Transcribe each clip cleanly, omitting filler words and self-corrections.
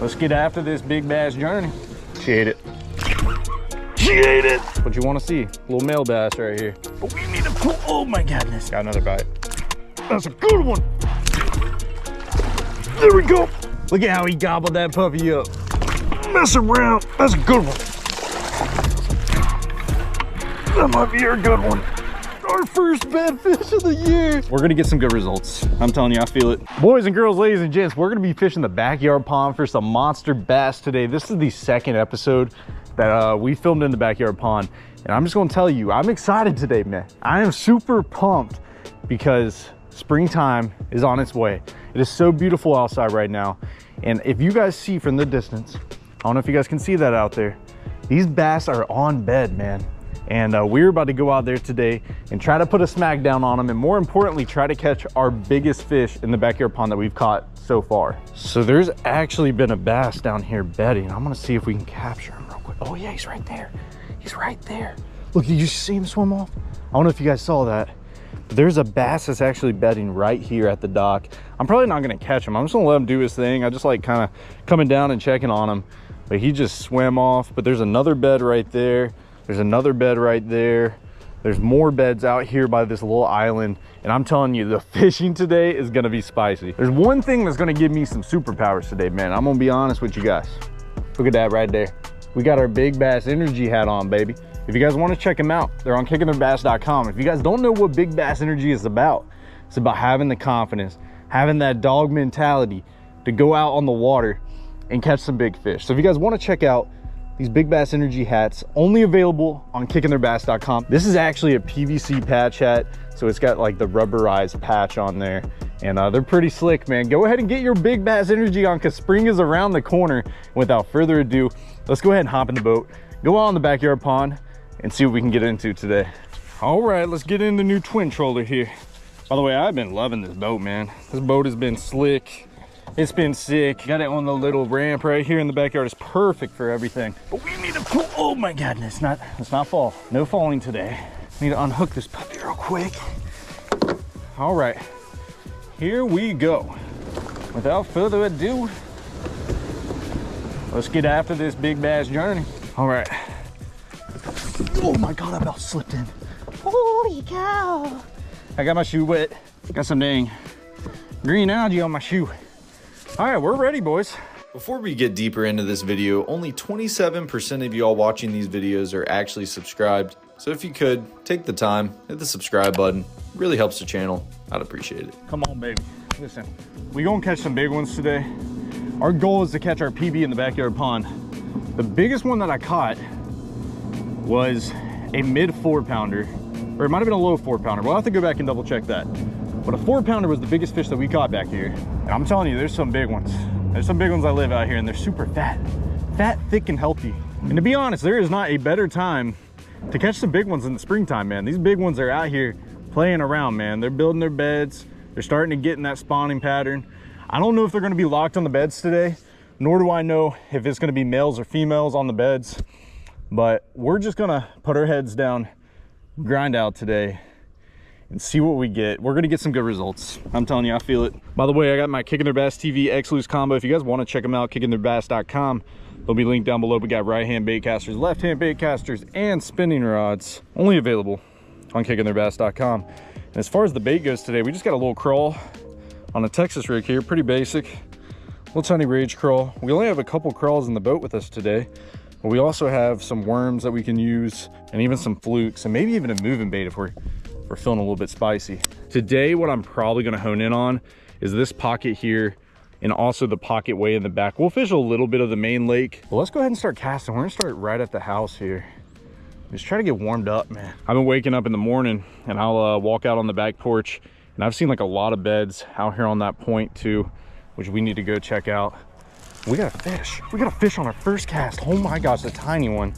Let's get after this big bass journey. She ate it. She ate it. What you want to see? Little male bass right here. But we need to pull. Oh my goodness. Got another bite. That's a good one. There we go. Look at how he gobbled that puppy up. Mess around. That's a good one. That might be our good one. Our first bad fish of the year. We're gonna get some good results. I'm telling you, I feel it. Boys and girls, ladies and gents, we're gonna be fishing the backyard pond for some monster bass today. This is the second episode that we filmed in the backyard pond. And I'm just gonna tell you, I'm excited today, man. I am super pumped because springtime is on its way. It is so beautiful outside right now. And if you guys see from the distance, I don't know if you guys can see that out there, these bass are on bed, man. And we're about to go out there today and try to put a smack down on them, and more importantly, try to catch our biggest fish in the backyard pond that we've caught so far. So there's actually been a bass down here bedding. I'm gonna see if we can capture him real quick. Oh yeah, he's right there. He's right there. Look, did you see him swim off? I don't know if you guys saw that. But there's a bass that's actually bedding right here at the dock. I'm probably not gonna catch him. I'm just gonna let him do his thing. I just like kind of coming down and checking on him. But he just swam off. But there's another bed right there. There's another bed right there. There's more beds out here by this little island. And I'm telling you, the fishing today is gonna be spicy. There's one thing that's gonna give me some superpowers today, man. I'm gonna be honest with you guys. Look at that right there. We got our Big Bass Energy hat on, baby. If you guys wanna check them out, they're on kickingtheirbass.com. If you guys don't know what Big Bass Energy is about, it's about having the confidence, having that dog mentality to go out on the water and catch some big fish. So if you guys wanna check out these Big Bass Energy hats, only available on kickingtheirbass.com. This is actually a PVC patch hat, so it's got like the rubberized patch on there, and they're pretty slick, man. Go ahead and get your Big Bass Energy on, because spring is around the corner. Without further ado, let's go ahead and hop in the boat, go out on the backyard pond, and see what we can get into today. All right, let's get in the new twin troller here. By the way, I've been loving this boat, man. This boat has been slick. It's been sick. Got it on the little ramp right here in the backyard. It's perfect for everything. But we need to pull. Oh my goodness, let's not fall. No falling today. Need to unhook this puppy real quick. All right, here we go. Without further ado, let's get after this big bass journey. All right. Oh my God, that about slipped in. Holy cow. I got my shoe wet. Got some dang green algae on my shoe. All right, we're ready, boys. Before we get deeper into this video, only 27% of y'all watching these videos are actually subscribed. So if you could, take the time, hit the subscribe button. It really helps the channel. I'd appreciate it. Come on, baby. Listen, we gonna catch some big ones today. Our goal is to catch our PB in the backyard pond. The biggest one that I caught was a mid 4-pounder, or it might have been a low 4-pounder. We'll have to go back and double check that. But a 4-pounder was the biggest fish that we caught back here. And I'm telling you, there's some big ones. There's some big ones that live out here, and they're super fat, thick, and healthy. And to be honest, there is not a better time to catch some big ones in the springtime, man. These big ones are out here playing around, man. They're building their beds. They're starting to get in that spawning pattern. I don't know if they're gonna be locked on the beds today, nor do I know if it's gonna be males or females on the beds. But we're just gonna put our heads down, grind out today, and see what we get. We're gonna get some good results. I'm telling you, I feel it. By the way, I got my Kicking Their Bass TV X-Loose combo. If you guys wanna check them out, kickingtheirbass.com. They'll be linked down below. We got right-hand bait casters, left-hand bait casters, and spinning rods. Only available on kickingtheirbass.com. And as far as the bait goes today, we just got a little crawl on a Texas rig here, pretty basic. Little tiny rage crawl. We only have a couple crawls in the boat with us today, but we also have some worms that we can use, and even some flukes, and maybe even a moving bait if we're feeling a little bit spicy. Today, what I'm probably gonna hone in on is this pocket here, and also the pocket way in the back. We'll fish a little bit of the main lake, but let's go ahead and start casting. We're gonna start right at the house here. Just try to get warmed up, man. I've been waking up in the morning, and I'll walk out on the back porch, and I've seen like a lot of beds out here on that point too, which we need to go check out. We got a fish. We got a fish on our first cast. Oh my gosh, a tiny one.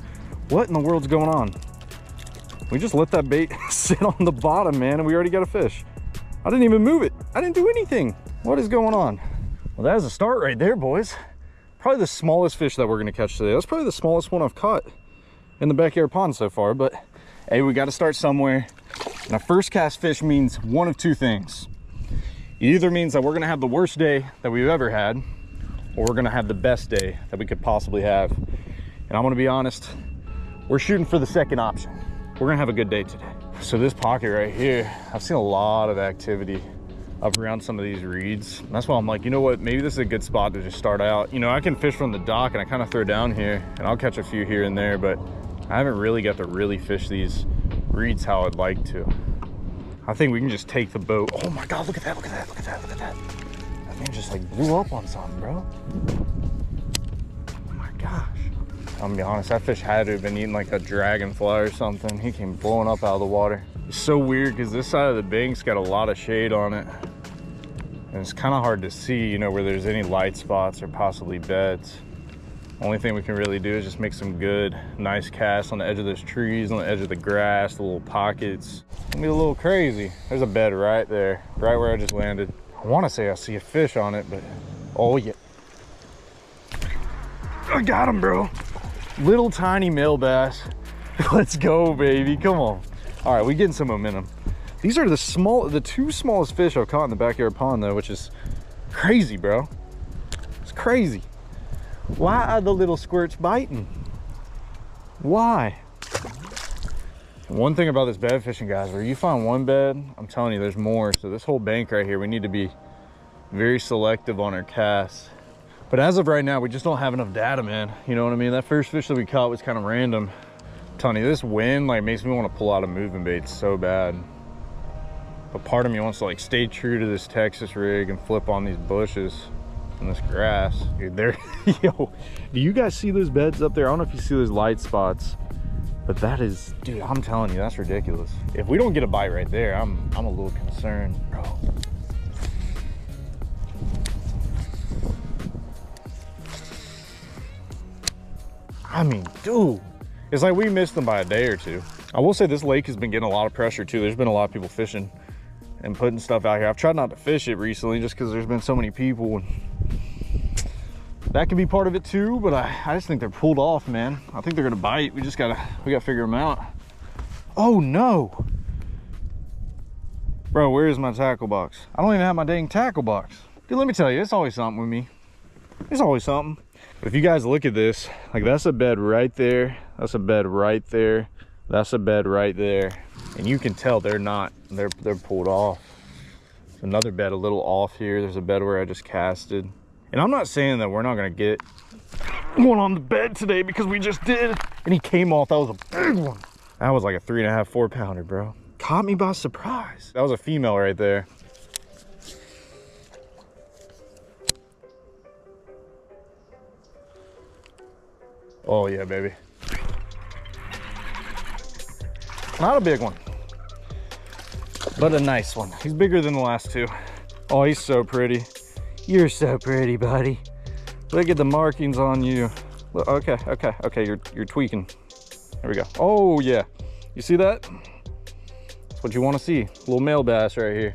What in the world's going on? We just let that bait sit on the bottom, man, and we already got a fish. I didn't even move it. I didn't do anything. What is going on? Well, that is a start right there, boys. Probably the smallest fish that we're gonna catch today. That's probably the smallest one I've caught in the backyard pond so far, but hey, we got to start somewhere. And a first cast fish means one of two things. It either means that we're gonna have the worst day that we've ever had, or we're gonna have the best day that we could possibly have. And I'm gonna be honest, we're shooting for the second option. We're gonna have a good day today. So this pocket right here, I've seen a lot of activity up around some of these reeds. And that's why I'm like, you know what, maybe this is a good spot to just start out. You know, I can fish from the dock and I kind of throw down here and I'll catch a few here and there, but I haven't really got to really fish these reeds how I'd like to. I think we can just take the boat. Oh my God, look at that, look at that, look at that, look at that. That thing just like blew up on something, bro. Oh my gosh. I'm gonna be honest, that fish had to have been eating like a dragonfly or something. He came blowing up out of the water. It's so weird because this side of the bank's got a lot of shade on it. And it's kind of hard to see, you know, where there's any light spots or possibly beds. Only thing we can really do is just make some good, nice casts on the edge of those trees, on the edge of the grass, the little pockets. It's gonna be a little crazy. There's a bed right there, right where I just landed. I want to say I see a fish on it, but oh yeah. I got him, bro. Little tiny male bass. Let's go, baby, come on. All right, we getting some momentum. These are the two smallest fish I've caught in the backyard pond though, which is crazy, bro. It's crazy. Why are the little squirts biting? Why? One thing about this bed fishing, guys, where you find one bed, I'm telling you, there's more. So this whole bank right here, we need to be very selective on our casts. But as of right now, we just don't have enough data, man. You know what I mean? That first fish that we caught was kind of random. I'm telling you, this wind like makes me want to pull out a moving bait so bad. But part of me wants to like stay true to this Texas rig and flip on these bushes and this grass. Dude, there, yo, do you guys see those beds up there? I don't know if you see those light spots, but that is, dude, I'm telling you, that's ridiculous. If we don't get a bite right there, I'm a little concerned, bro. I mean, dude, it's like we missed them by a day or two. I will say this lake has been getting a lot of pressure too. There's been a lot of people fishing and putting stuff out here. I've tried not to fish it recently just because there's been so many people, and that can be part of it too, but I just think they're pulled off, man. I think they're gonna bite. We gotta figure them out. Oh no. Bro, where is my tackle box? I don't even have my dang tackle box. Dude, let me tell you, it's always something with me. It's always something. But if you guys look at this, like that's a bed right there. That's a bed right there. That's a bed right there. And you can tell they're pulled off. There's another bed a little off here. There's a bed where I just casted. And I'm not saying that we're not gonna get one on the bed today, because we just did. And he came off, that was a big one. That was like a 3.5, 4 pounder, bro. Caught me by surprise. That was a female right there. Oh yeah, baby. Not a big one, but a nice one. He's bigger than the last two. Oh, he's so pretty. You're so pretty, buddy. Look at the markings on you. Look, okay, you're tweaking. There we go. Oh yeah, you see that? That's what you want to see. Little male bass right here.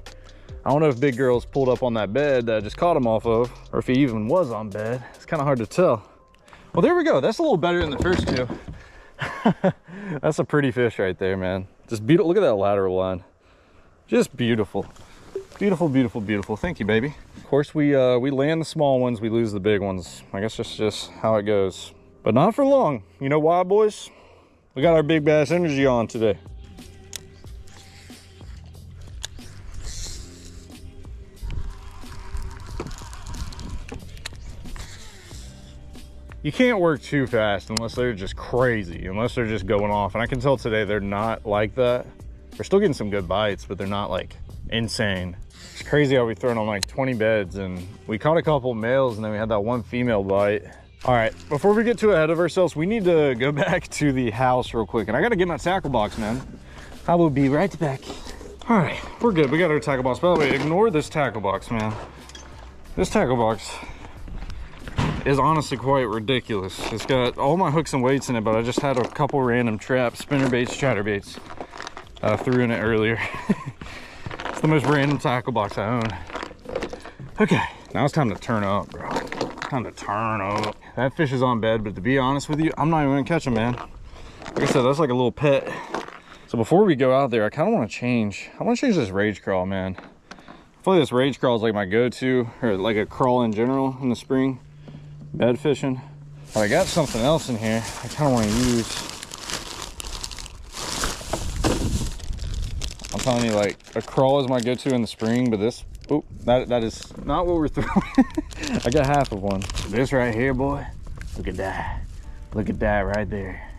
I don't know if Big Girl's pulled up on that bed that I just caught him off of, or if he even was on bed. It's kind of hard to tell. Well, there we go. That's a little better than the first two. That's a pretty fish right there, man. Just beautiful. Look at that lateral line. Just beautiful. Beautiful, beautiful, beautiful. Thank you, baby. Of course, we land the small ones, we lose the big ones. I guess that's just how it goes. But not for long. You know why, boys? We got our big bass energy on today. You can't work too fast unless they're just crazy, unless they're just going off. And I can tell today they're not like that. We're still getting some good bites, but they're not like insane. It's crazy how we thrown on like 20 beds, and we caught a couple males, and then we had that one female bite. All right, before we get too ahead of ourselves, we need to go back to the house real quick, and I gotta get my tackle box, man. I will be right back. All right, we're good. We got our tackle box. By the way, ignore this tackle box, man. This tackle box is honestly quite ridiculous. It's got all my hooks and weights in it, but I just had a couple random traps, spinner baits, chatterbaits. Threw in it earlier. It's the most random tackle box I own. Okay, now it's time to turn up, bro. Time to turn up. That fish is on bed, but to be honest with you, I'm not even gonna catch him, man. Like I said, that's like a little pet. So before we go out there, I kind of want to change. I want to change this rage crawl, man. I feel like this rage crawl is like my go-to, or like a crawl in general in the spring. bed fishing. But I got something else in here I kind of want to use. I'm telling you, like, a crawl is my go-to in the spring, but this, oh, that is not what we're throwing. I got half of one. This right here, boy, look at that. Look at that right there.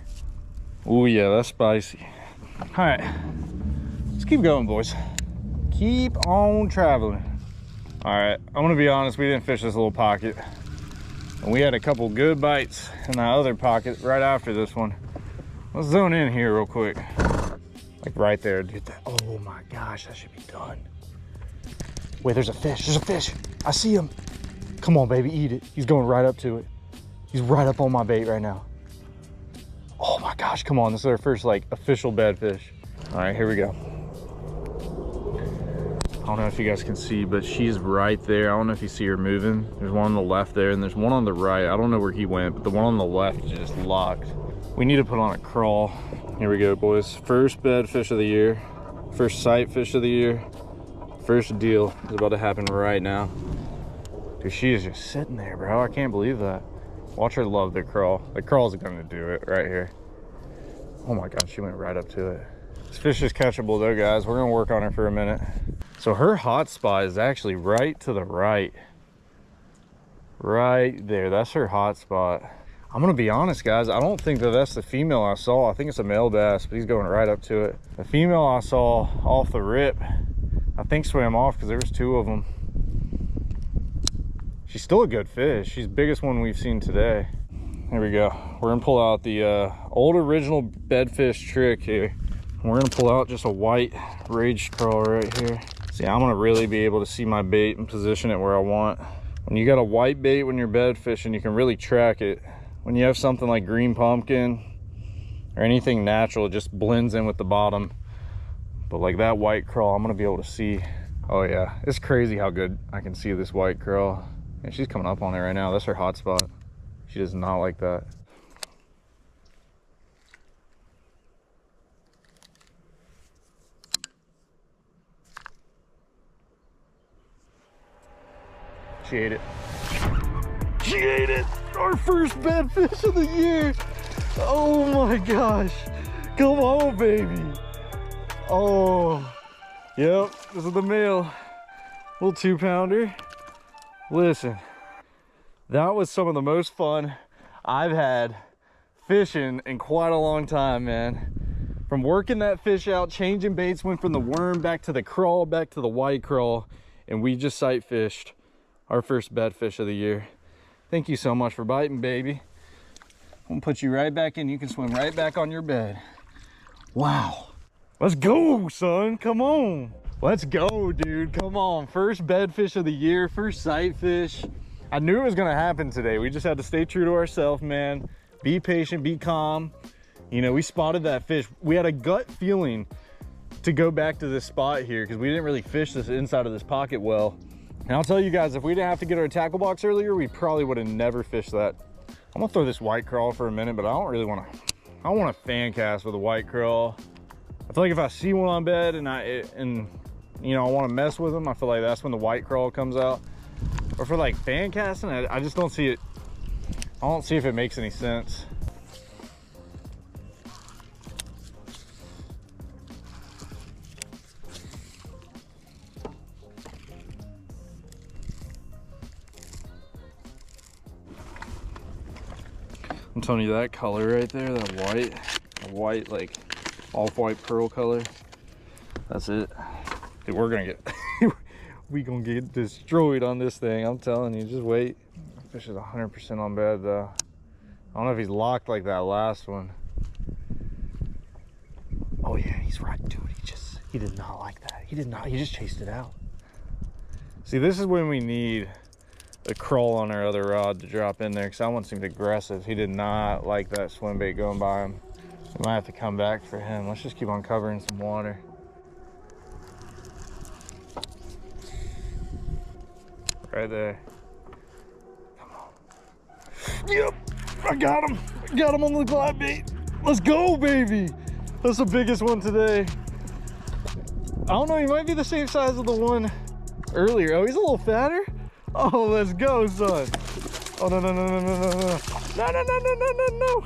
Oh yeah, that's spicy. All right, let's keep going, boys. Keep on traveling. All right, I'm gonna be honest, we didn't fish this little pocket. And we had a couple good bites in that other pocket right after this one. Let's zone in here real quick. Like right there, dude. Oh my gosh, that should be done. Wait, there's a fish, there's a fish. I see him. Come on, baby, eat it. He's going right up to it. He's right up on my bait right now. Oh my gosh, come on. This is our first like official bed fish. All right, here we go. I don't know if you guys can see, but she's right there. I don't know if you see her moving. There's one on the left there and there's one on the right. I don't know where he went, but the one on the left is just locked. We need to put on a crawl. Here we go, boys. First bed fish of the year. First sight fish of the year. First deal is about to happen right now. Dude, she is just sitting there, bro. I can't believe that. Watch her love the crawl. The crawl's gonna do it right here. Oh my God, she went right up to it. This fish is catchable though, guys. We're gonna work on her for a minute. So her hot spot is actually right to the right. Right there, that's her hot spot. I'm gonna be honest, guys. I don't think that that's the female I saw. I think it's a male bass, but he's going right up to it. The female I saw off the rip, I think swam off because there was two of them. She's still a good fish. She's the biggest one we've seen today. Here we go. We're gonna pull out the old original bedfish trick here. We're gonna pull out just a white rage crawl right here. See, I'm gonna really be able to see my bait and position it where I want. When you got a white bait when you're bed fishing, you can really track it. When you have something like green pumpkin or anything natural, it just blends in with the bottom. But like that white crawl, I'm gonna be able to see. Oh yeah, it's crazy how good I can see this white crawl. And she's coming up on it right now. That's her hot spot. She does not like that. She ate it. She ate it! Our first bed fish of the year! Oh my gosh! Come on, baby! Oh, yep, this is the male. Little 2-pounder. Listen, that was some of the most fun I've had fishing in quite a long time, man. From working that fish out, changing baits, went from the worm back to the crawl, back to the white crawl, and we just sight fished our first bed fish of the year. Thank you so much for biting, baby. I'm gonna put you right back in. You can swim right back on your bed. Wow. Let's go, son. Come on. Let's go, dude. Come on. First bed fish of the year, first sight fish. I knew it was gonna happen today. We just had to stay true to ourselves, man. Be patient, be calm. You know, we spotted that fish. We had a gut feeling to go back to this spot here because we didn't really fish this inside of this pocket well. And I'll tell you guys, if we didn't have to get our tackle box earlier, we probably would have never fished that. I'm gonna throw this white crawl for a minute, but I don't want to fan cast with a white crawl. I feel like if I see one on bed and you know, I want to mess with them, I feel like that's when the white crawl comes out. Or for like fan casting, I just don't see it. I don't see if it makes any sense. I'm telling you, that color right there, that white like off-white pearl color, that's it. Dude, we're gonna get we gonna get destroyed on this thing. I'm telling you, just wait. Fish is 100% on bed though. I don't know if he's locked like that last one. Oh yeah, he's right, dude. He did not like that. He just chased it out. See, this is when we need a crawl on our other rod to drop in there, because that one seemed aggressive. He did not like that swim bait going by him. We might have to come back for him. Let's just keep on covering some water. Right there. Come on. Yep, I got him. I got him on the glide bait. Let's go, baby. That's the biggest one today. I don't know, he might be the same size as the one earlier. Oh, he's a little fatter. Oh, let's go, son. Oh, no, no, no, no, no, no, no. No, no, no, no, no, no, no.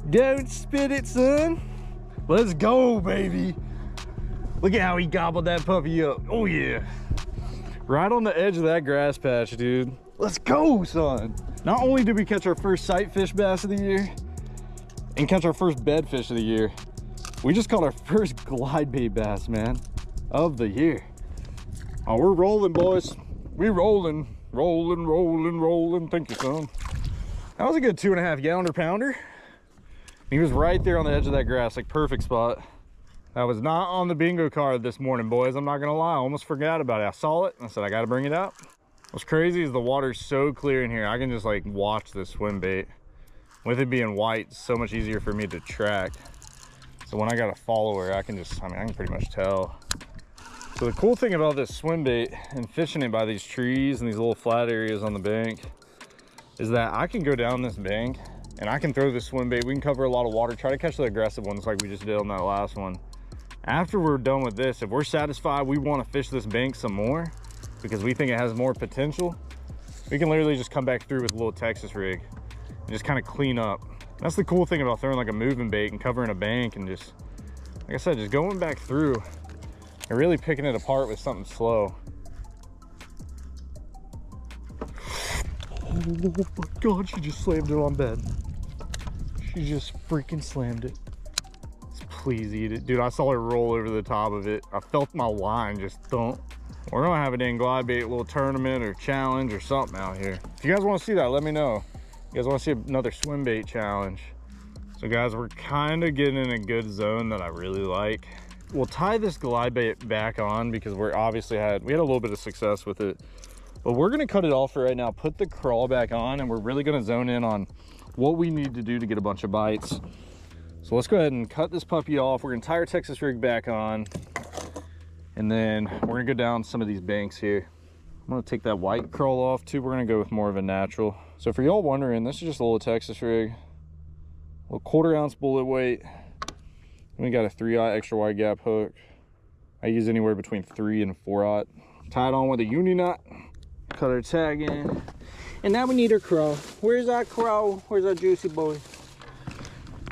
Don't spit it, son. Let's go, baby. Look at how he gobbled that puppy up. Oh, yeah. Right on the edge of that grass patch, dude. Let's go, son. Not only did we catch our first sight fish bass of the year and catch our first bed fish of the year, we just caught our first glide bait bass, man, of the year. Oh, we're rolling, boys. We rolling. Rolling, rolling, rolling. Thank you, son. That was a good 2.5 gallon pounder. He was right there on the edge of that grass, like perfect spot. That was not on the bingo card this morning, boys. I'm not gonna lie, I almost forgot about it. I saw it and I said, I gotta bring it out. What's crazy is the water's so clear in here. I can just like watch this swim bait. With it being white, it's so much easier for me to track. So when I got a follower, I can just, I mean, I can pretty much tell. So the cool thing about this swim bait and fishing it by these trees and these little flat areas on the bank is that I can go down this bank and I can throw this swim bait. We can cover a lot of water, try to catch the aggressive ones like we just did on that last one. After we're done with this, if we're satisfied, we want to fish this bank some more because we think it has more potential, we can literally just come back through with a little Texas rig and just kind of clean up. That's the cool thing about throwing like a moving bait and covering a bank and just, like I said, just going back through and really picking it apart with something slow. Oh my God, she just slammed it on bed. She just freaking slammed it. Please eat it. Dude, I saw it roll over the top of it. I felt my line just thump. We're gonna have a dang glide bait little tournament or challenge or something out here. If you guys want to see that, let me know. You guys want to see another swim bait challenge? So guys, we're kind of getting in a good zone that I really like. We'll tie this glide bait back on because we had a little bit of success with it, but we're gonna cut it off for right now, put the crawl back on, and we're really gonna zone in on what we need to do to get a bunch of bites. So let's go ahead and cut this puppy off. We're gonna tie our Texas rig back on, and then we're gonna go down some of these banks here. I'm gonna take that white crawl off too. We're gonna go with more of a natural. So for y'all wondering, this is just a little Texas rig, a little 1/4 ounce bullet weight. We got a 3/0 extra wide gap hook. I use anywhere between 3 and 4/0. Tied on with a uni knot. Cut our tag in. And now we need our crow. Where's our crow? Where's our juicy boy?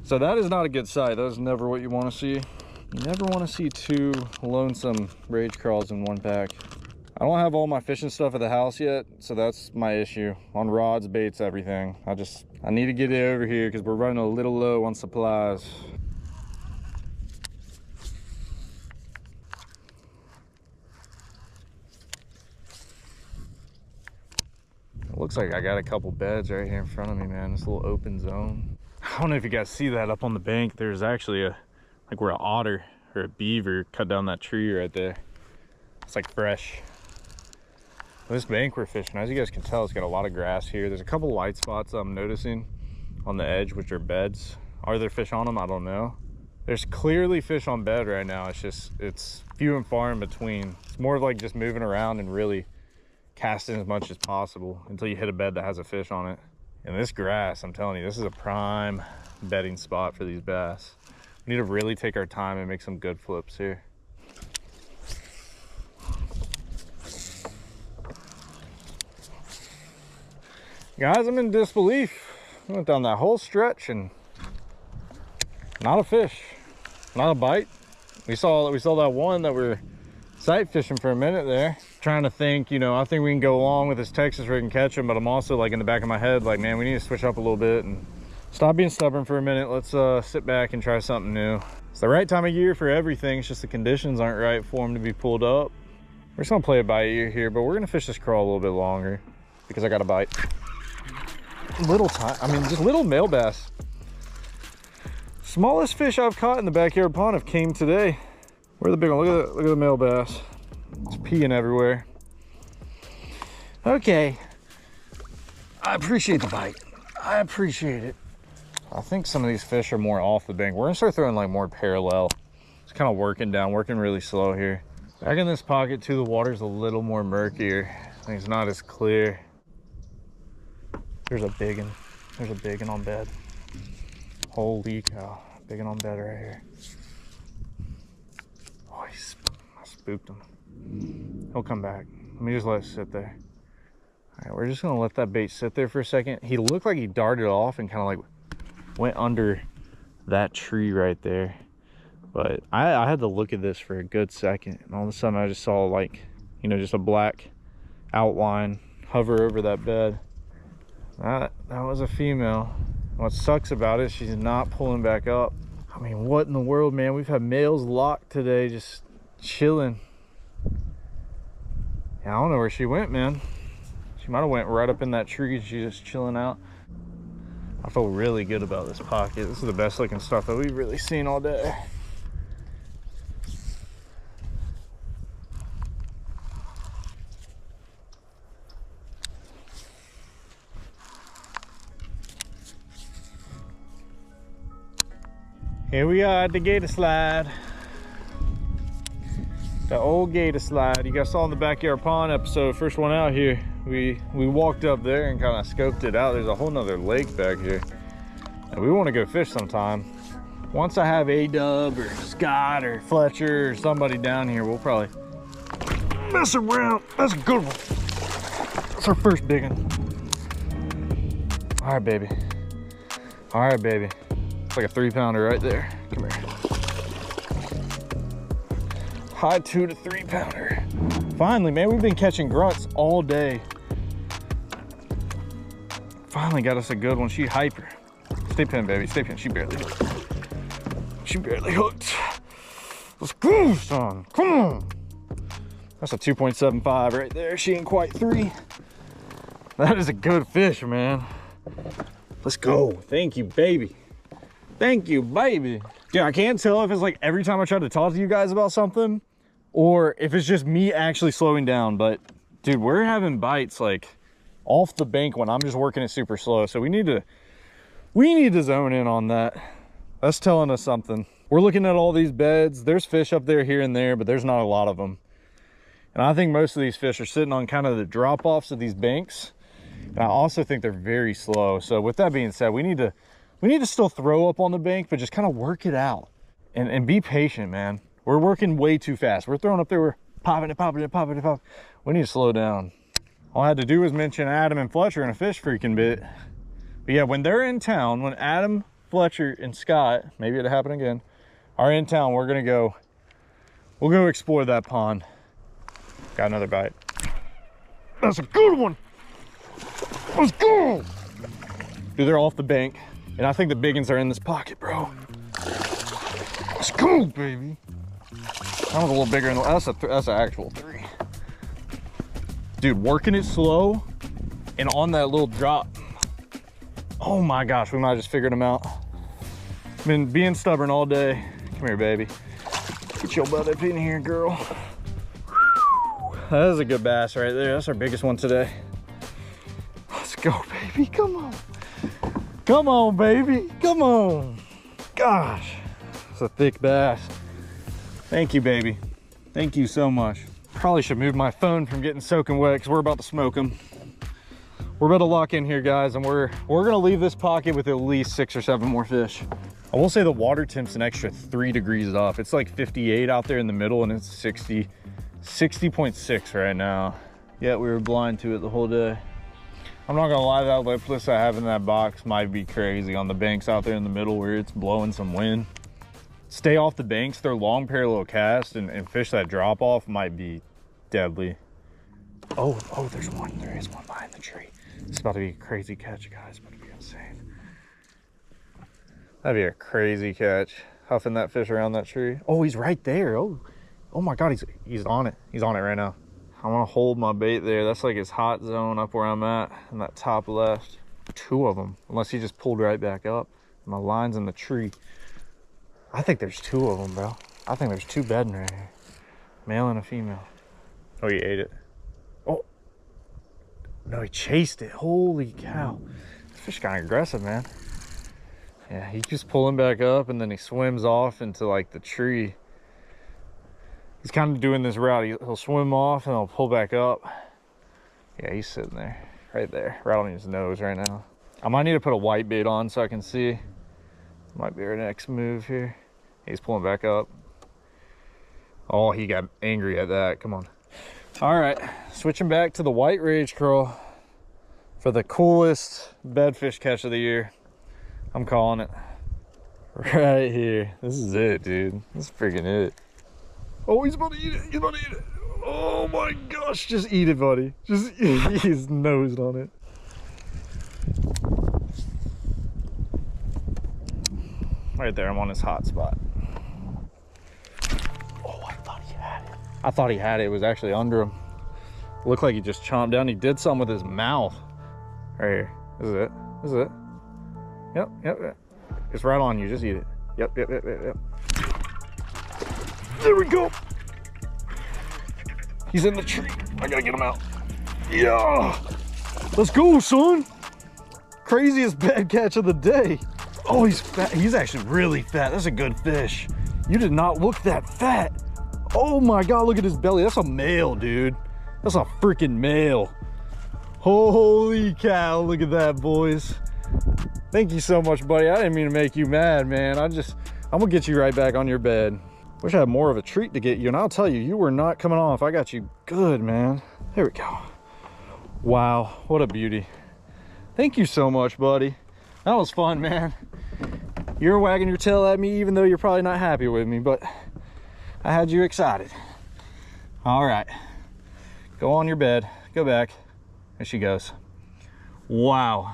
So that is not a good sight. That is never what you want to see. You never want to see 2 lonesome rage crawls in one pack. I don't have all my fishing stuff at the house yet, so that's my issue. On rods, baits, everything. I need to get it over here because we're running a little low on supplies. Looks like I got a couple beds right here in front of me, man. This little open zone. I don't know if you guys see that up on the bank. There's actually like where an otter or a beaver cut down that tree right there. It's like fresh. This bank we're fishing, as you guys can tell, it's got a lot of grass here. There's a couple light spots I'm noticing on the edge, which are beds. Are there fish on them? I don't know. There's clearly fish on bed right now. It's few and far in between. It's more of like just moving around and really casting as much as possible until you hit a bed that has a fish on it. And this grass, I'm telling you, this is a prime bedding spot for these bass. We need to really take our time and make some good flips here. Guys, I'm in disbelief. I went down that whole stretch and not a fish, not a bite. We saw that one that we're sight fishing for a minute there, trying to think, you know, I think we can go along with this Texas rig and catch him, but I'm also like in the back of my head like, man, we need to switch up a little bit and stop being stubborn for a minute. Let's sit back and try something new. It's the right time of year for everything. It's just the conditions aren't right for them to be pulled up. We're just gonna play it by ear here, but we're gonna fish this crawl a little bit longer because I got a bite. Just little male bass. Smallest fish I've caught in the backyard pond have came today. Where are the big one? Look at the male bass. It's peeing everywhere. Okay. I appreciate the bite. I appreciate it. I think some of these fish are more off the bank. We're gonna start throwing like more parallel. It's kind of working really slow here. Back in this pocket too, the water's a little more murkier. I think it's not as clear. There's a big one. There's a big one on bed. Holy cow. Big one on bed right here. Oh, I spooked him. He'll come back. Let me just let it sit there. right, we're just gonna let that bait sit there for a second. He looked like he darted off and kind of like went under that tree right there. But I had to look at this for a good second, and all of a sudden I just saw, like, you know, just a black outline hover over that bed. That was a female. What sucks about it, she's not pulling back up. I mean, what in the world, man? We've had males locked today, just chilling. Yeah, I don't know where she went, man. She might have went right up in that tree. She's just chilling out. I feel really good about this pocket. This is the best looking stuff that we've really seen all day. Here we are at the gator slide. The old gator slide. You guys saw in the backyard pond episode, first one out here. We walked up there and kind of scoped it out. There's a whole nother lake back here. And we want to go fish sometime. Once I have A-Dub or Scott or Fletcher or somebody down here, we'll probably mess around. That's a good one. That's our first big one. All right, baby. All right, baby. It's like a 3-pounder right there. Come here. High 2 to 3-pounder. Finally, man, we've been catching grunts all day. Finally got us a good one. She hyper. Stay pinned, baby. Stay pinned. She barely hooked. She barely hooked. Let's go, son. Come on. That's a 2.75 right there. She ain't quite 3. That is a good fish, man. Let's go. Thank you, baby. Thank you, baby. Dude, I can't tell if it's like every time I try to talk to you guys about something or if it's just me actually slowing down. But dude, we're having bites like off the bank when I'm just working it super slow. So we need to zone in on that. That's telling us something. We're looking at all these beds. There's fish up there here and there, but there's not a lot of them. And I think most of these fish are sitting on kind of the drop-offs of these banks. And I also think they're very slow. So with that being said, we need to still throw up on the bank, but just kind of work it out and be patient, man. We're working way too fast. We're throwing up there, we're popping it. We need to slow down. All I had to do was mention Adam and Fletcher in a fish freaking bit. But yeah, when they're in town, when Adam, Fletcher, and Scott, maybe it'll happen again, are in town, we'll go explore that pond. Got another bite. That's a good one. Let's go. Dude, they're off the bank. And I think the big ones are in this pocket, bro. Let's go, baby. That was a little bigger than that's an actual 3. Dude, working it slow and on that little drop. Oh my gosh, we might have just figured them out. Been being stubborn all day. Come here, baby. Get your butt up in here, girl. That is a good bass right there. That's our biggest one today. Let's go, baby. Come on. Come on, baby. Come on. Gosh, it's a thick bass. Thank you, baby. Thank you so much. Probably should move my phone from getting soaking wet because we're about to smoke them. We're about to lock in here, guys, and we're gonna leave this pocket with at least 6 or 7 more fish. I will say the water temp's an extra 3 degrees up. It's like 58 out there in the middle, and it's 60.6 right now. Yet we were blind to it the whole day. I'm not gonna lie, that lipless I have in that box might be crazy on the banks out there in the middle where it's blowing some wind. Stay off the banks, throw long parallel cast and fish that drop off might be deadly. Oh, there's one. There is one behind the tree. It's about to be a crazy catch, guys. It's about to be insane. That'd be a crazy catch. Huffing that fish around that tree. Oh, he's right there. Oh my God, he's on it. He's on it right now. I want to hold my bait there. That's like his hot zone up where I'm at in that top left. 2 of them, unless he just pulled right back up. My line's in the tree. I think there's 2 of them, bro. I think there's 2 bedding right here. Male and a female. Oh, he ate it. Oh. No, he chased it. Holy cow. This fish kind of aggressive, man. Yeah, he keeps pulling back up and then he swims off into like the tree. He's kind of doing this route. He'll swim off and he'll pull back up. Yeah, he's sitting there, right there, right on his nose right now. I might need to put a white bait on so I can see. Might be our next move here. He's pulling back up. Oh, he got angry at that. Come on. All right, switching back to the white rage curl. for the coolest bedfish catch of the year. I'm calling it right here. This is it, dude. This is freaking it. Oh, he's about to eat it. He's about to eat it. Oh my gosh, just eat it, buddy. Just he's nosed on it. Right there, I'm on his hot spot. Oh, I thought he had it. I thought he had it. It was actually under him. Looked like he just chomped down. He did something with his mouth. Right here. This is it. This is it. Yep, yep, yep. It's right on you. Just eat it. Yep, yep, yep, yep, yep. There we go. He's in the tree. I gotta get him out. Yeah. Let's go, son. Craziest bad catch of the day. Oh, he's fat. He's actually really fat. That's a good fish. You did not look that fat. Oh my God, look at his belly. That's a male, dude. That's a freaking male. Holy cow, look at that, boys. Thank you so much, buddy. I didn't mean to make you mad, man. I'm gonna get you right back on your bed. Wish I had more of a treat to get you, and I'll tell you, you were not coming off. I got you good, man. There we go. Wow, what a beauty. Thank you so much, buddy. That was fun, man. You're wagging your tail at me even though you're probably not happy with me, but I had you excited. All right, go on your bed, go back. There she goes. Wow,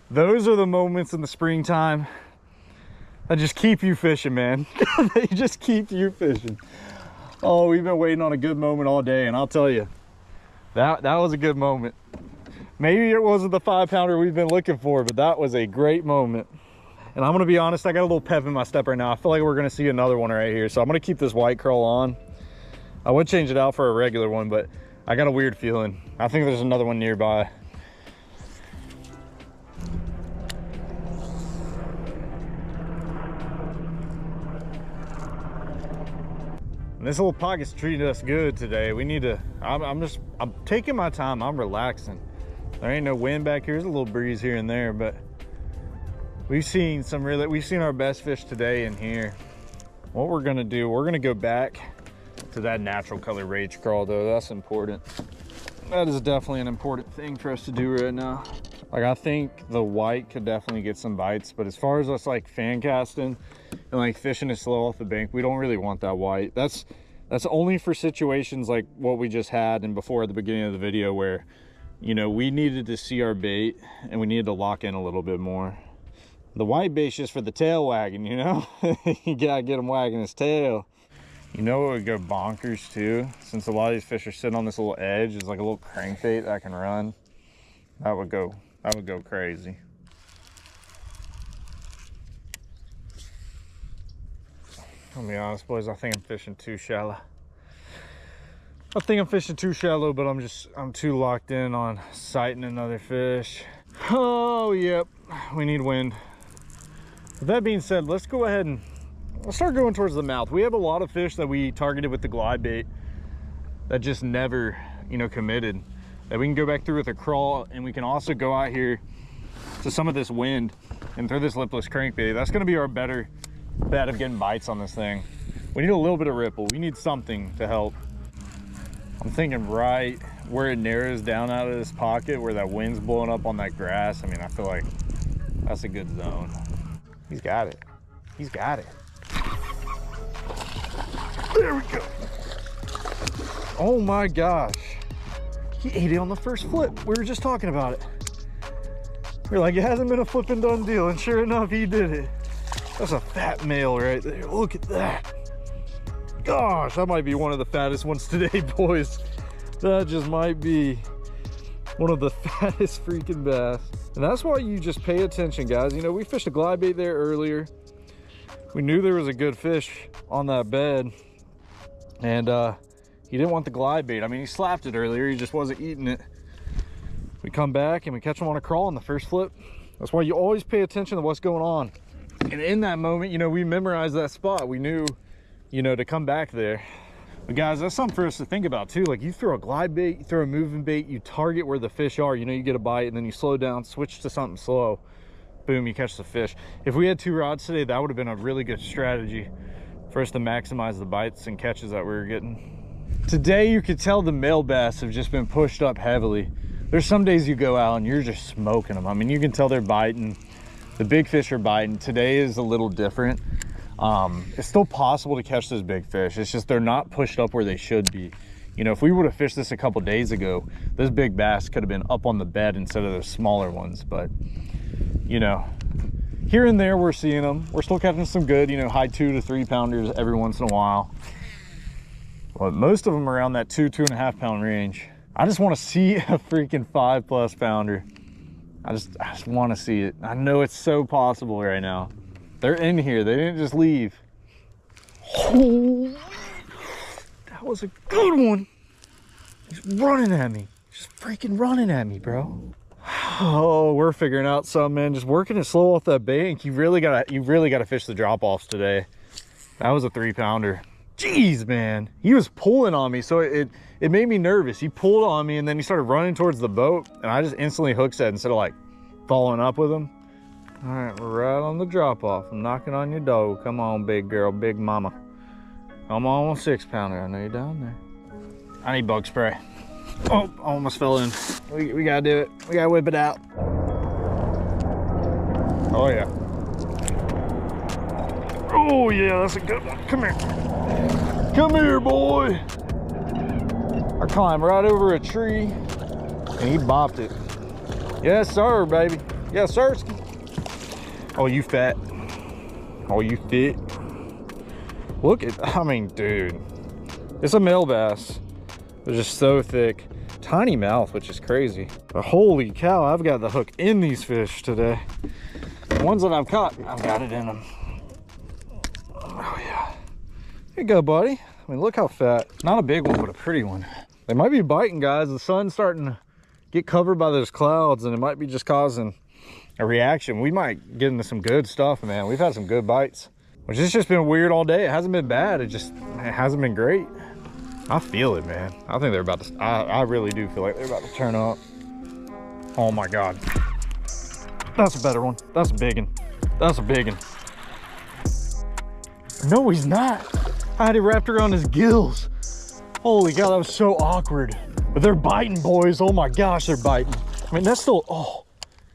those are the moments in the springtime that just keep you fishing, man. They just keep you fishing. Oh, we've been waiting on a good moment all day, and I'll tell you, that was a good moment. Maybe it wasn't the 5-pounder we've been looking for, but that was a great moment. And I'm gonna be honest, I got a little pep in my step right now. I feel like we're gonna see another one right here. So I'm gonna keep this white curl on. I would change it out for a regular one, but I got a weird feeling. I think there's another one nearby. And this little pocket's treating us good today. We need to, I'm taking my time, I'm relaxing. There ain't no wind back here. There's a little breeze here and there, but we've seen our best fish today in here. What we're gonna do, we're gonna go back to that natural color rage crawl though. That's important. That is definitely an important thing for us to do right now. Like, I think the white could definitely get some bites, but as far as us like fan casting and like fishing it slow off the bank, we don't really want that white. That's only for situations like what we just had and before at the beginning of the video where, you know, we needed to see our bait and we needed to lock in a little bit more. The white bait's just for the tail wagging, you know? You gotta get him wagging his tail. You know what would go bonkers too? Since a lot of these fish are sitting on this little edge, is like a little crankbait that can run. That would go crazy. I'll be honest, boys, I think I'm fishing too shallow. I think I'm fishing too shallow, but I'm too locked in on sighting another fish. Oh, yep, we need wind. With that being said, let's go ahead and let's start going towards the mouth. We have a lot of fish that we targeted with the glide bait that just never, you know, committed. That we can go back through with a crawl, and we can also go out here to some of this wind and throw this lipless crankbait. That's gonna be our better bet of getting bites on this thing. We need a little bit of ripple. We need something to help. I'm thinking right where it narrows down out of this pocket, where that wind's blowing up on that grass. I mean, I feel like that's a good zone. He's got it. He's got it. There we go. Oh my gosh. He ate it on the first flip. We were just talking about it. We're like, it hasn't been a flip and done deal. And sure enough, he did it. That's a fat male right there. Look at that. Gosh, that might be one of the fattest ones today, boys. That just might be one of the fattest freaking bass. And that's why you just pay attention, guys. You know, we fished a glide bait there earlier. We knew there was a good fish on that bed. And he didn't want the glide bait. I mean, he slapped it earlier. He just wasn't eating it. We come back and we catch him on a crawl on the first flip. That's why you always pay attention to what's going on. And in that moment, you know, we memorized that spot. We knew, you know, to come back there. But guys, that's something for us to think about too. Like, you throw a glide bait, you throw a moving bait, you target where the fish are, you know, you get a bite, and then you slow down, switch to something slow, boom, you catch the fish. If we had 2 rods today, that would have been a really good strategy for us to maximize the bites and catches that we were getting. Today, you could tell the male bass have just been pushed up heavily. There's some days you go out and you're just smoking them. I mean, you can tell they're biting. The big fish are biting. Today is a little different. It's still possible to catch those big fish. It's just they're not pushed up where they should be. You know, if we would have fished this a couple days ago, those big bass could have been up on the bed instead of those smaller ones. But, you know, here and there we're seeing them. We're still catching some good, you know, high 2 to 3 pounders every once in a while. But most of them are around that 2.5 pound range. I just want to see a freaking 5+ pounder. I just want to see it. I know it's so possible right now. They're in here. They didn't just leave. Oh, that was a good one. He's running at me. Just freaking running at me, bro. Oh, we're figuring out something, man. Just working it slow off that bank. You really gotta fish the drop-offs today. That was a 3 pounder. Jeez, man. He was pulling on me, so it made me nervous. He pulled on me and then he started running towards the boat, and I just instantly hook set instead of like following up with him. All right, we're right on the drop-off. I'm knocking on your door. Come on, big girl, big mama. Come on, 6 pounder. I know you're down there. I need bug spray. Oh, almost fell in. We gotta do it. We gotta whip it out. Oh yeah. Oh yeah, that's a good one. Come here. Come here, boy. I climbed right over a tree and he bopped it. Yes, sir, baby. Yes, sir. Oh, you fat. Oh, you fit. Look at, I mean, dude. It's a male bass. They're just so thick. Tiny mouth, which is crazy. But holy cow, I've got the hook in these fish today. The ones that I've caught, I've got it in them. Oh yeah. Here you go, buddy. I mean, look how fat. Not a big one, but a pretty one. They might be biting, guys. The sun's starting to get covered by those clouds, and it might be just causing a reaction. We might get into some good stuff, man. We've had some good bites, which has just been weird all day. It hasn't been bad. It hasn't been great. I feel it, man. I think they're about to, I really do feel like they're about to turn up. Oh my God. That's a better one. That's a big one. That's a big one. No, he's not. I had it wrapped around his gills. Holy cow, that was so awkward. But they're biting, boys. Oh my gosh, they're biting. I mean, that's still, oh,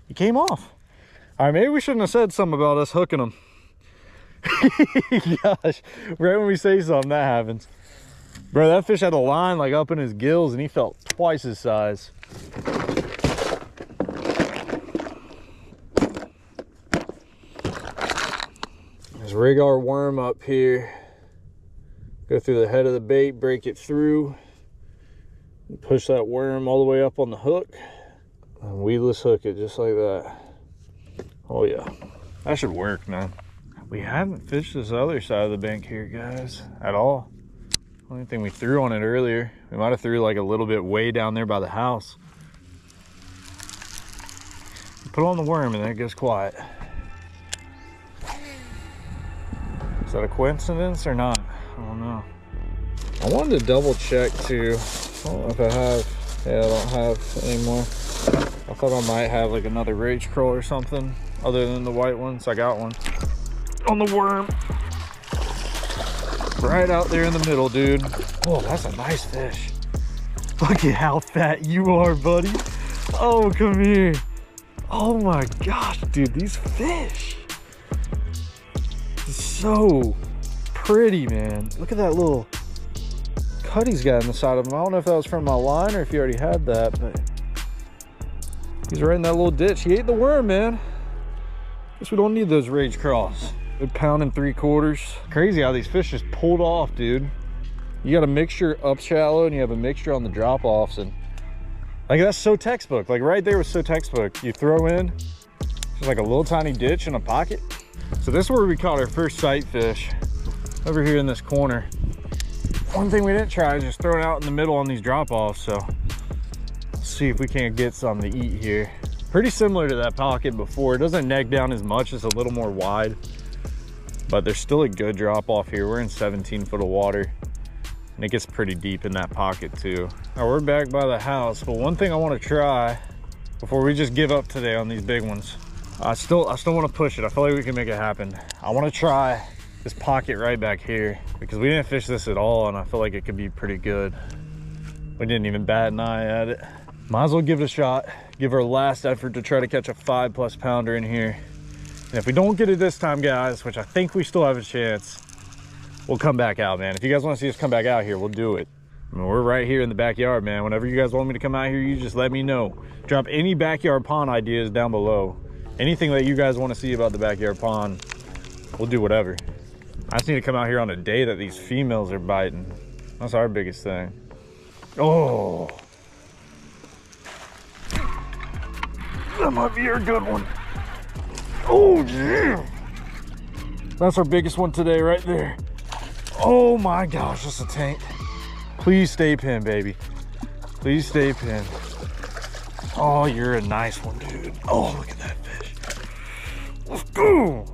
he came off. All right, maybe we shouldn't have said something about us hooking them. Gosh, right when we say something, that happens. Bro, that fish had a line like up in his gills and he felt twice his size. Let's rig our worm up here. Go through the head of the bait, break it through. Push that worm all the way up on the hook. And weedless hook it just like that. Oh yeah, that should work, man. We haven't fished this other side of the bank here, guys, at all. Only thing we threw on it earlier, we might have threw like a little bit way down there by the house. Put on the worm and then it goes quiet. Is that a coincidence or not? I don't know. I wanted to double check too. I don't know if I have. Yeah, I don't have anymore. I thought I might have like another rage curl or something other than the white ones. I got one on the worm. Right out there in the middle, dude. Oh, that's a nice fish. Look at how fat you are, buddy. Oh, come here. Oh my gosh, dude, these fish. It's so pretty, man. Look at that little cut he's got in the side of him. I don't know if that was from my line or if he already had that, but he's right in that little ditch. He ate the worm, man. Guess we don't need those rage crawls. Good pound and 3/4. Crazy how these fish just pulled off, dude. You got a mixture up shallow and you have a mixture on the drop offs, and like that's so textbook. Like right there was so textbook. You throw in just like a little tiny ditch in a pocket. So this is where we caught our first sight fish, over here in this corner. One thing we didn't try is just throw it out in the middle on these drop offs. So let's see if we can't get something to eat here. Pretty similar to that pocket before. It doesn't neck down as much, it's a little more wide, but there's still a good drop off here. We're in 17 foot of water and it gets pretty deep in that pocket too. Now we're back by the house, but one thing I want to try before we just give up today on these big ones, I still want to push it. I feel like we can make it happen. I want to try this pocket right back here because we didn't fish this at all and I feel like it could be pretty good. We didn't even bat an eye at it. Might as well give it a shot. Give our last effort to try to catch a 5+ pounder in here. And if we don't get it this time, guys, which I think we still have a chance, we'll come back out, man. If you guys want to see us come back out here, we'll do it. I mean, we're right here in the backyard, man. Whenever you guys want me to come out here, you just let me know. Drop any backyard pond ideas down below. Anything that you guys want to see about the backyard pond, we'll do whatever. I just need to come out here on a day that these females are biting. That's our biggest thing. Oh, that might be a good one. Oh, yeah. That's our biggest one today right there. Oh my gosh, that's a tank. Please stay pinned, baby. Please stay pinned. Oh, you're a nice one, dude. Oh, look at that fish. Let's go.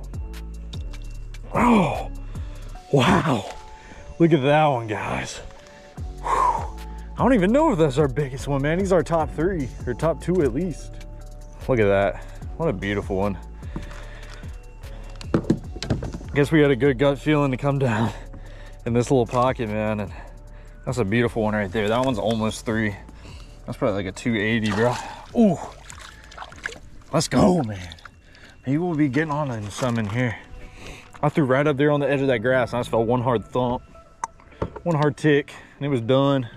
Oh, wow. Look at that one, guys. Whew. I don't even know if that's our biggest one, man. He's our top 3, or top 2 at least. Look at that. What a beautiful one. Guess we had a good gut feeling to come down in this little pocket, man. And that's a beautiful one right there. That one's almost 3. That's probably like a 280, bro. Ooh, let's go, man. Maybe we'll be getting on some in here. I threw right up there on the edge of that grass and I just felt one hard thump, one hard tick, and it was done.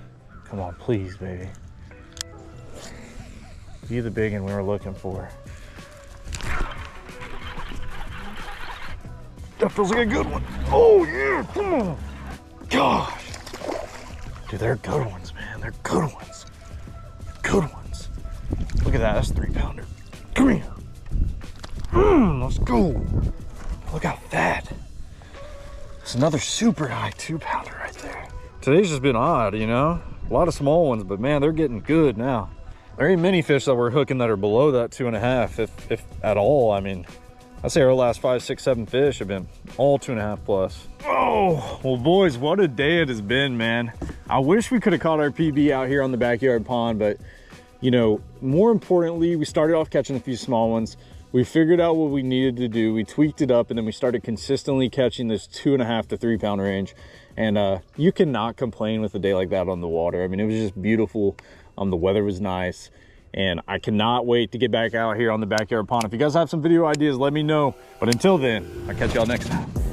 Come on, please, baby. Be the big one we were looking for. That feels like a good one. Oh yeah, come on. Gosh. Dude, they're good ones, man. They're good ones. Good ones. Look at that, that's a 3-pounder. Come here. Let's go. Look how fat. It's another super high 2-pounder right there. Today's just been odd, you know? A lot of small ones, but man, they're getting good now. There ain't many fish that we're hooking that are below that 2.5, if at all. I mean, I'd say our last 5, 6, 7 fish have been all 2.5+. Oh, well, boys, what a day it has been, man. I wish we could have caught our PB out here on the backyard pond, but, you know, more importantly, we started off catching a few small ones. We figured out what we needed to do. We tweaked it up, and then we started consistently catching this 2.5 to 3-pound range. And you cannot complain with a day like that on the water. I mean, it was just beautiful. The weather was nice. And I cannot wait to get back out here on the backyard pond. If you guys have some video ideas, let me know. But until then, I'll catch y'all next time.